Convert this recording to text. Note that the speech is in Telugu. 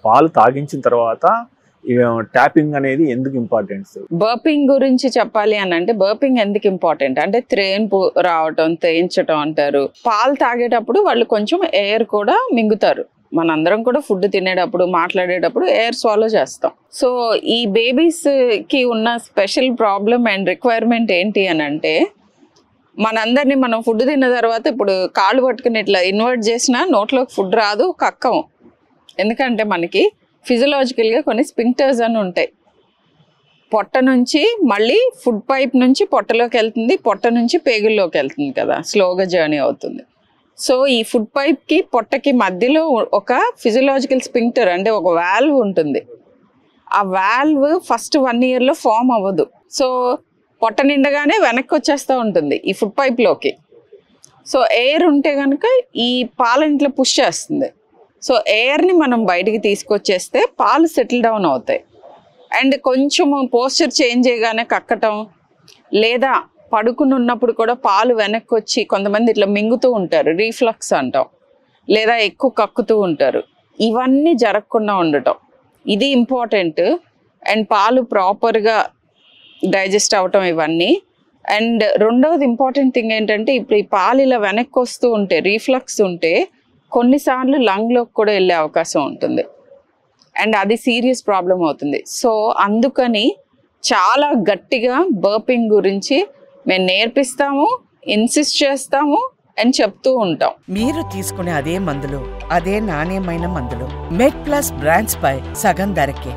పాలు తాగించిన తర్వాత ట్యాపింగ్ అనేది ఎందుకు ఇంపార్టెంట్? బర్పింగ్ గురించి చెప్పాలి అని అంటే బర్పింగ్ ఎందుకు ఇంపార్టెంట్ అంటే త్రేన్పు రావటం, తేయించటం అంటారు. పాలు తాగేటప్పుడు వాళ్ళు కొంచెం ఎయిర్ కూడా మింగుతారు. మనందరం కూడా ఫుడ్ తినేటప్పుడు, మాట్లాడేటప్పుడు ఎయిర్ స్వాలో చేస్తాం. సో ఈ బేబీస్ కి ఉన్న స్పెషల్ ప్రాబ్లమ్ అండ్ రిక్వైర్మెంట్ ఏంటి అని అంటే, మనందరినీ మనం ఫుడ్ తిన్న తర్వాత ఇప్పుడు కాళ్ళు పట్టుకుని ఇట్లా ఇన్వర్ట్ చేసినా నోట్లోకి ఫుడ్ రాదు, కక్కం. ఎందుకంటే మనకి ఫిజియలాజికల్గా కొన్ని స్పింక్టర్స్ అని ఉంటాయి. పొట్ట నుంచి మళ్ళీ ఫుడ్ పైప్ నుంచి పొట్టలోకి వెళ్తుంది, పొట్ట నుంచి పేగుల్లోకి వెళ్తుంది కదా, స్లోగా జర్నీ అవుతుంది. సో ఈ ఫుడ్ పైప్కి పొట్టకి మధ్యలో ఒక ఫిజియలాజికల్ స్పింక్టర్ అంటే ఒక వాల్వ్ ఉంటుంది. ఆ వాల్వ్ ఫస్ట్ 1 yearలో ఫామ్ అవ్వదు. సో పొట్ట నిండగానే వెనక్కి వచ్చేస్తూ ఉంటుంది ఈ ఫుడ్ పైప్లోకి. సో ఎయిర్ ఉంటే కనుక ఈ పాలను ఇట్లా పుష్ చేస్తుంది. సో ఎయిర్ని మనం బయటికి తీసుకొచ్చేస్తే పాలు సెటిల్ డౌన్ అవుతాయి. అండ్ కొంచెము పోస్చర్ చేంజ్ చేయగానే కక్కటం, లేదా పడుకుని ఉన్నప్పుడు కూడా పాలు వెనక్కి వచ్చి కొంతమంది ఇట్లా మింగుతూ ఉంటారు, రీఫ్లక్స్ అంటాం, లేదా ఎక్కువ కక్కుతూ ఉంటారు. ఇవన్నీ జరగకుండా ఉండటం ఇది ఇంపార్టెంట్. అండ్ పాలు ప్రాపర్గా డైజెస్ట్ అవటం ఇవన్నీ. అండ్ రెండవది ఇంపార్టెంట్ థింగ్ ఏంటంటే, ఇప్పుడు ఈ పాలు ఇలా వెనక్కి వస్తూ ఉంటే, రీఫ్లక్స్ ఉంటే కొన్నిసార్లు లంగ్లోకి కూడా వెళ్ళే అవకాశం ఉంటుంది. అండ్ అది సీరియస్ ప్రాబ్లం అవుతుంది. సో అందుకని చాలా గట్టిగా బర్పింగ్ గురించి మేము నేర్పిస్తాము, ఇన్సిస్ట్ చేస్తాము అని చెప్తూ ఉంటాం. మీరు తీసుకునే అదే మందులు, అదే నాణ్యమైన మందులు మెడ్ ప్లస్ బ్రాండ్స్ పై సగం ధరకే.